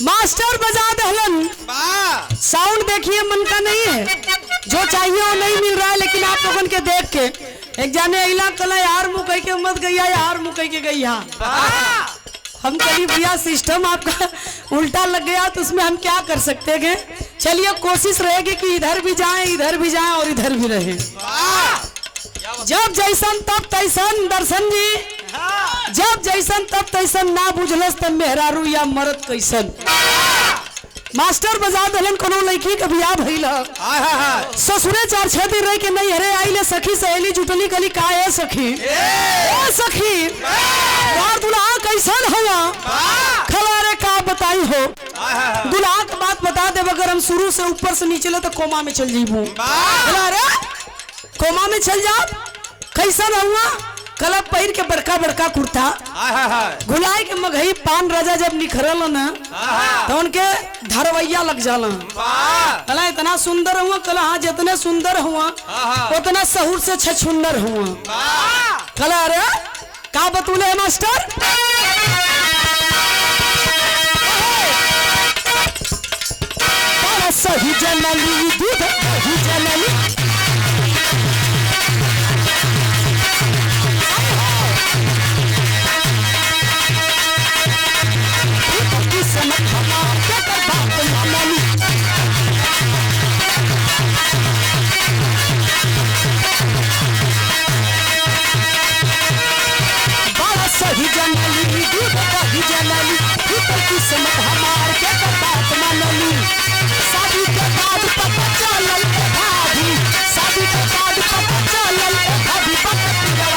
Master बजा दहलन। Sound देखिए मन का नहीं है, जो चाहिए वो नहीं मिल रहा है, लेकिन आप लोगों के देख के एक जाने अला कला यार मुकई के मत गैया, यार मुकई के गैया। हम कभी भैया सिस्टम आपका उल्टा लग गया तो उसमें हम क्या कर सकते हैं। चलिए कोशिश रहेगी कि इधर भी जाएं और इधर भी रहे। जब जैसन तब तैसन दर्शन जी, जब जैसन तब तैसन ना बुझलस तब मेहरारू या मरद कैसन। मास्टर बजा दलन कोनो लड़की के बियाह भइल, ससुरे 4-6 दिन रह के नहीं हरे आइले सखी सहेली जुटली कली का है सखी, ओ सखी यार दुल्हा कैसन हुआ खलारे का बताई हो। दुल्हा की बात बता दे, अगर हम शुरू से ऊपर से नीचे ले तो कोमा में चल जीबू। खलारे कोमा में चल जा, कैसन हुआ कलप पहिर के बड़का बड़का कुर्ता, गुलाई के मगही पान राजा जब निखरल न तो उनके धरवैया लग जाला। कला इतना सुंदर हुआ, कला हाँ जितने सुंदर हुआ उतना सहूर से छछुंदर हुआ। कला अरे का बतूले है मास्टर। सही जनली दूध दही जनली, सही जनली दूध दही जनली, किस्मत हमार के बात मनली। शादी के बाद पता चलल भाभी, शादी के बाद पता चलल भाभी बकतिया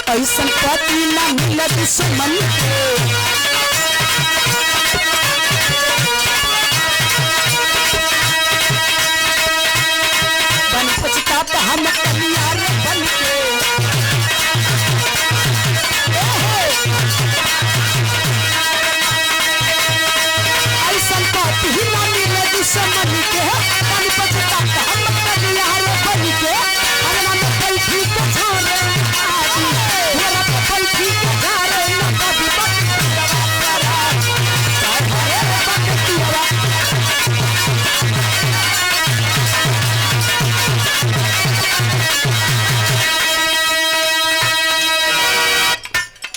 ऐसन पति न मिलत दुश्मन के। हम कलियार बन के ऐसा बात ही ना मिले दुश्मन के। पानी पचता हम कलियार बन के, हरना में बैठी के झारे आदि, मेरा तो बैठी के झारे न कभी बकतिया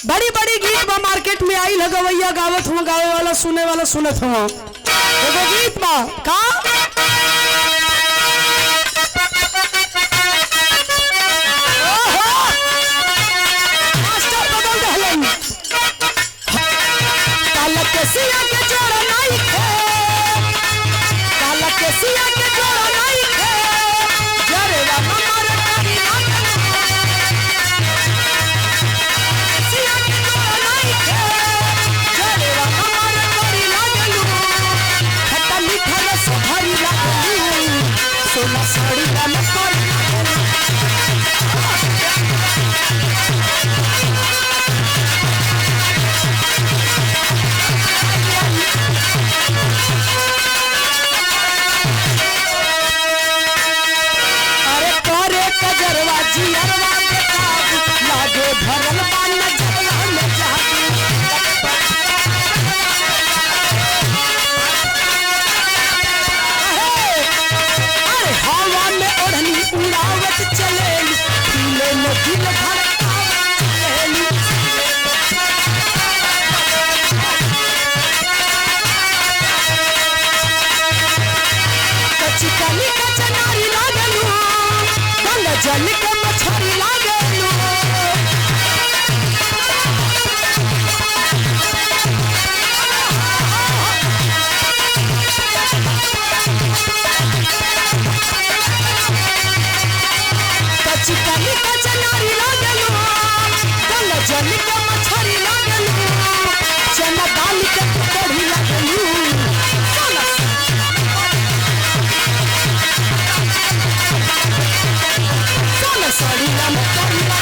बड़ी बड़ी गीत बा मार्केट में आई लगवैया गावत हुआ, गावे वाला सुने वाला सुनत हुआ। एगो गीत बा का मास्टर बदल दहलन। काला केसिया के जोड़ा नहीं थे, काला केसिया के जोड़ा नहीं थे, जरे वा हमारे करी सोना साड़ी लाल पर अरे करे कजरवा जियरवा देखा लागे भरल पान जगला में जाती। हवा में ओढ़नी उड़ावत चलेली, दिल में दिल धड़कावत चलेली। कच्ची कली कचनारी लागलू, गंगा जल के मछरी लागलू। चिकनी कचनारी लागलू, गंगा जल के मछरी लागलू, चना दाल के कढ़ी लागलू। सोना साड़ी लाल कढ़ी तो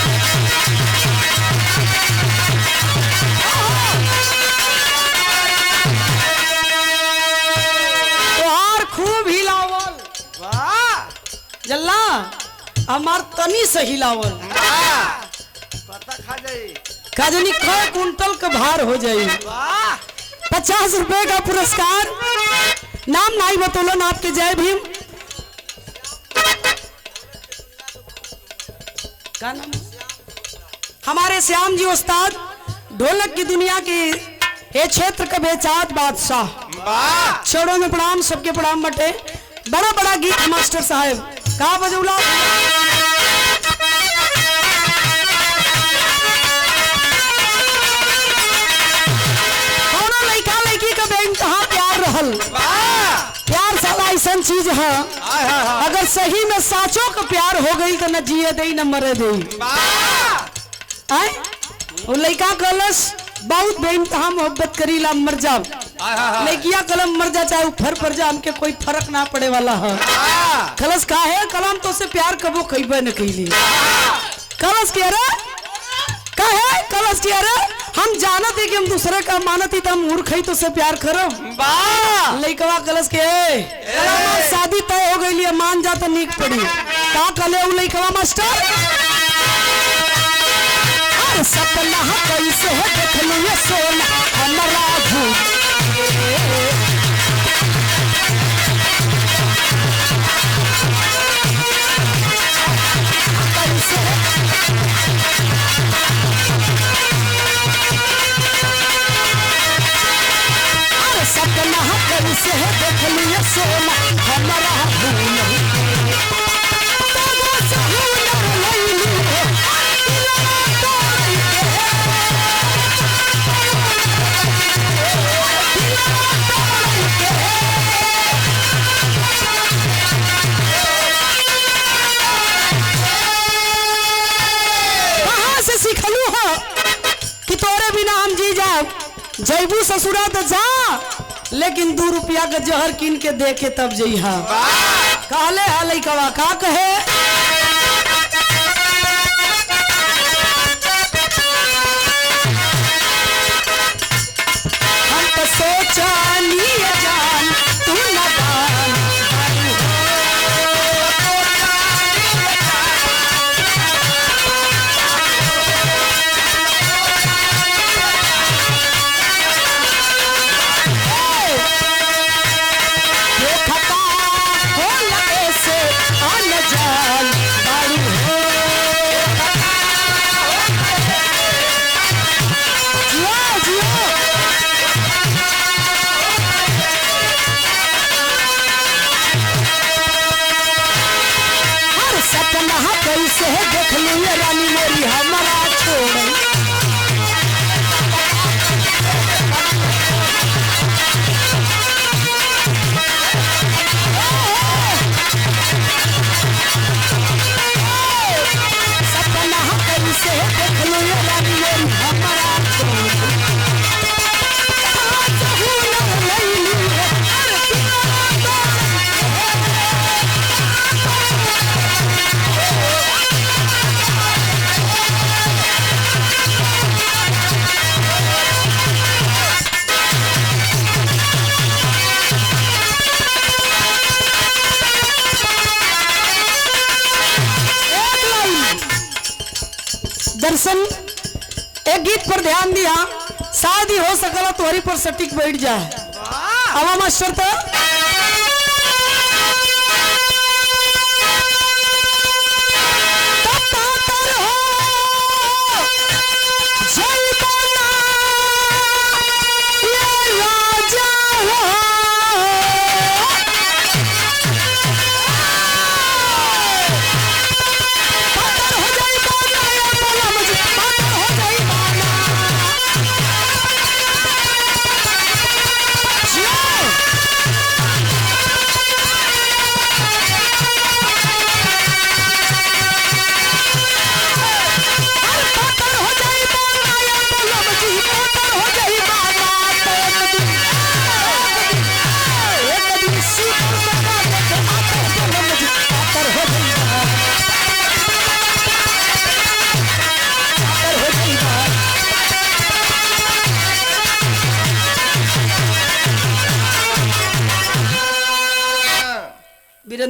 और खूब हिलाओ। जल्ला हमार तनी से हिलावल पता खा जाई काजनी कई कुंटल का भार हो जाई। 50 रुपए का पुरस्कार। नाम नहीं बतौलन आपके। जय भीम। क्या नाम? हमारे श्याम जी उस्ताद ढोलक की दुनिया के ये क्षेत्र का बेचात बादशाह। छोड़ो में प्रणाम, सबके प्रणाम बटे। बड़ा बड़ा गीत मास्टर साहब का बजौला। कौनो लड़का लड़की का बेइंतहा प्यार रहल। प्यार साला ऐसा चीज है, अगर सही में साचों का प्यार हो गई तो न जिए दे न मरे दे। वो लड़का कलश बहुत बेइंतहा मोहब्बत करी ला मर जाओ। लड़किया कलम मर जा चाहे फर पर जा, हमके कोई फर्क ना पड़े वाला है। कलश का है कलम तो से प्यार कबो कईबे न कईली। कलश के रे कहे कलश के रे हम जानत है कि हम दूसरे का मानत ही तो हम मूर्ख है तो से प्यार करो। लड़कवा कलश के शादी तय हो गई लिए मान जा तो नीक पड़ी। का कले उ लड़कवा मास्टर सपना कैसे देख लिया सोना हमारा भूल। सपना कैसे देख लिया सोना हमारा भूल। सिखलू हो कि तोरे बिना हम जी जाओ। जैबू ससुरा तो जा, लेकिन 2 रुपया का जहर कीन के दे के तब जइहा। कहले हा लइकवा का कहे हम तो सोचानी जान तू नादान। कैसे देख लिया रानी मेरी हमारा छोड़। सपना कैसे देख लिया रानी मेरी हमारा छोड़। दर्शन एक गीत पर ध्यान दिया, शायद ही हो सकला तोहरी पर सटीक बैठ जाए। हवा मास्टर तो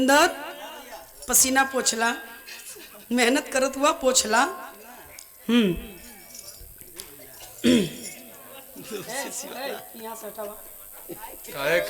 सुंदर पसीना पोछला, मेहनत करत हुआ पोछला। यहाँ से हटावा। काहे के